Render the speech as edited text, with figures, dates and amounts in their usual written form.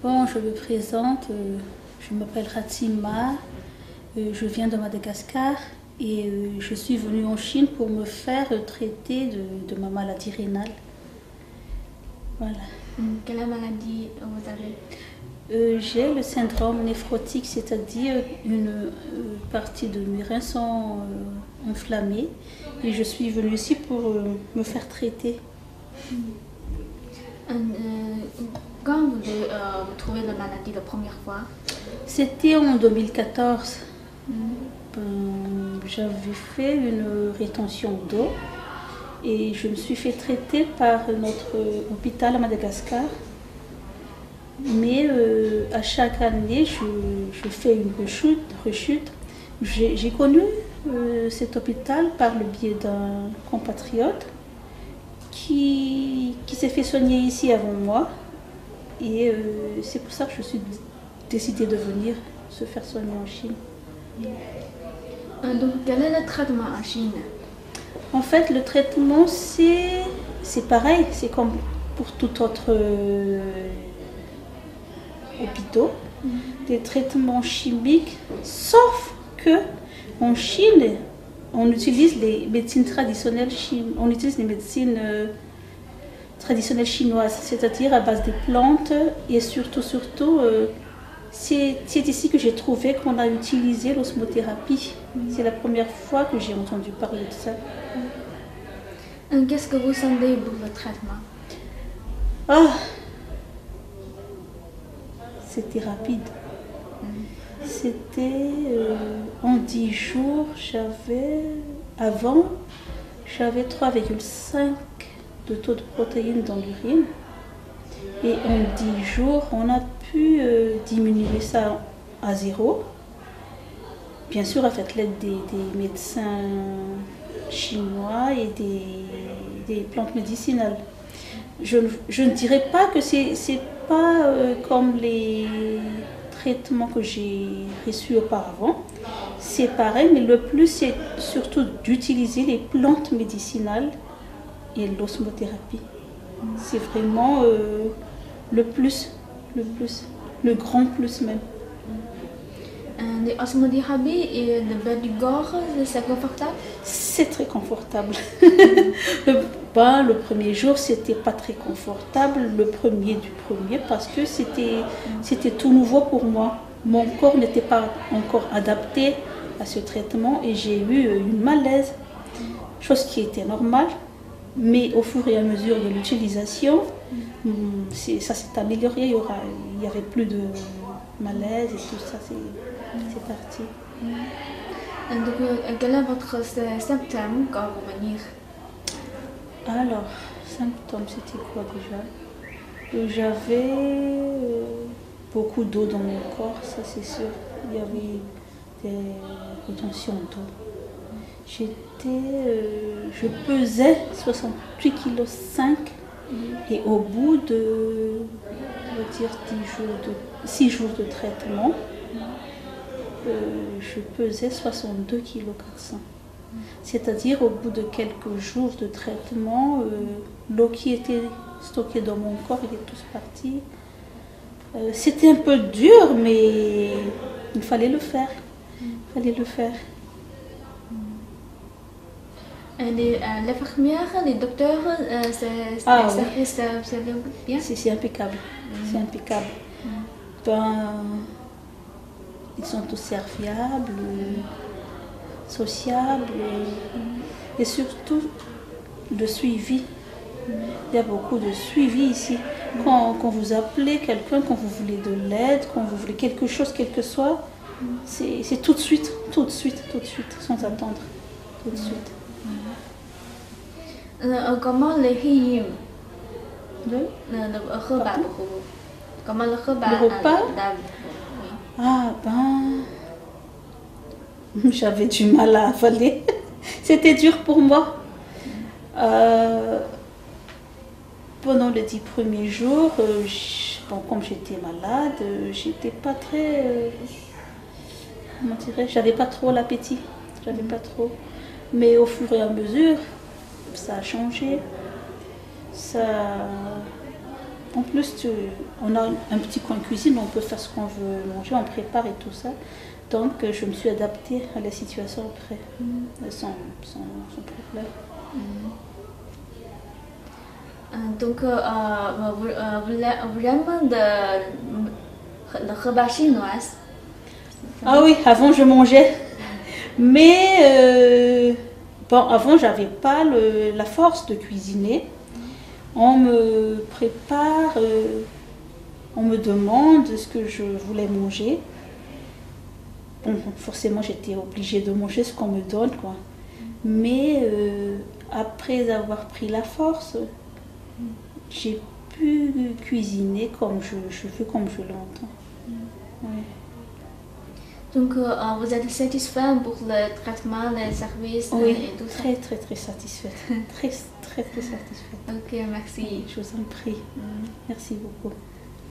Bon, je me présente, je m'appelle Ratima, je viens de Madagascar et je suis venue en Chine pour me faire traiter de ma maladie rénale. Voilà. Quelle maladie vous avez? J'ai le syndrome néphrotique, c'est-à-dire une partie de mes reins sont enflammés et je suis venue ici pour me faire traiter. Quand vous trouvez la maladie la première fois? C'était en 2014. J'avais fait une rétention d'eau et je me suis fait traiter par notre hôpital à Madagascar. Mais à chaque année, je fais une rechute. J'ai connu cet hôpital par le biais d'un compatriote qui s'est fait soigner ici avant moi. Et c'est pour ça que je suis décidée de venir se faire soigner en Chine. Donc, quel est le traitement en Chine? En fait, le traitement, c'est pareil. C'est comme pour tout autre hôpital. Des traitements chimiques, sauf que en Chine, on utilise les médecines traditionnelles on utilise les médecines traditionnelles chinoises, c'est-à-dire à base de plantes et surtout, c'est ici que j'ai trouvé qu'on a utilisé l'osmothérapie. C'est la première fois que j'ai entendu parler de ça. Qu'est-ce que vous sentez pour le traitement? Ah, c'était rapide. C'était en 10 jours, j'avais 3,5 de taux de protéines dans l'urine. Et en 10 jours, on a pu diminuer ça à 0. Bien sûr, avec l'aide des médecins chinois et des plantes médicinales. Je ne dirais pas que c'est pas comme les traitements que j'ai reçus auparavant. C'est pareil, mais le plus, c'est surtout d'utiliser les plantes médicinales et l'osmothérapie. C'est vraiment le grand plus même. L'osmothérapie et le bain du corps, c'est confortable? C'est très confortable. Le premier jour, c'était pas très confortable, le premier parce que c'était tout nouveau pour moi. Mon corps n'était pas encore adapté à ce traitement et j'ai eu une malaise, chose qui était normale. Mais au fur et à mesure de l'utilisation, ça s'est amélioré. Il n'y avait plus de malaise et tout ça, c'est parti. Donc, quel est votre symptôme quand vous venez? Alors, symptômes, c'était quoi déjà? J'avais beaucoup d'eau dans mon corps, ça c'est sûr. Il y avait des rétentions d'eau. Je pesais 68,5 kg et au bout de, on va dire, 6 jours de traitement, je pesais 62,4 kg. C'est-à-dire au bout de quelques jours de traitement, l'eau qui était stockée dans mon corps, elle est tous partie. C'était un peu dur, mais il fallait le faire. L'infirmière, les docteurs, c'est bien? C'est impeccable. C'est impeccable. Ils sont tous serviables, sociables et surtout de suivi. Il y a beaucoup de suivi ici. Quand vous appelez quelqu'un, quand vous voulez de l'aide, quand vous voulez quelque chose, quel que soit, c'est tout de suite, sans attendre, tout de suite. Comment les filles Le repas? Comment le repas? Le repas? Ah j'avais du mal à avaler. C'était dur pour moi. Pendant les 10 premiers jours, comme j'étais malade, j'étais pas très... comment dirais-je, j'avais pas trop l'appétit. Mais au fur et à mesure, ça a changé. En plus, on a un petit coin cuisine, on peut faire ce qu'on veut manger, on prépare et tout ça. Donc, je me suis adaptée à la situation après, sans problème. Donc, vraiment le repas chinois. Ah oui, avant je mangeais. Mais bon, avant, j'avais pas la force de cuisiner. On me prépare, on me demande ce que je voulais manger. Bon, forcément, j'étais obligée de manger ce qu'on me donne, quoi. Mais après avoir pris la force, j'ai pu cuisiner comme je veux, comme je l'entends. Ouais. Donc, vous êtes satisfait pour le traitement, les services Oui, et tout ça? très, très, très satisfaite. Très, très, très satisfaite. Ok, merci. Je vous en prie. Merci beaucoup.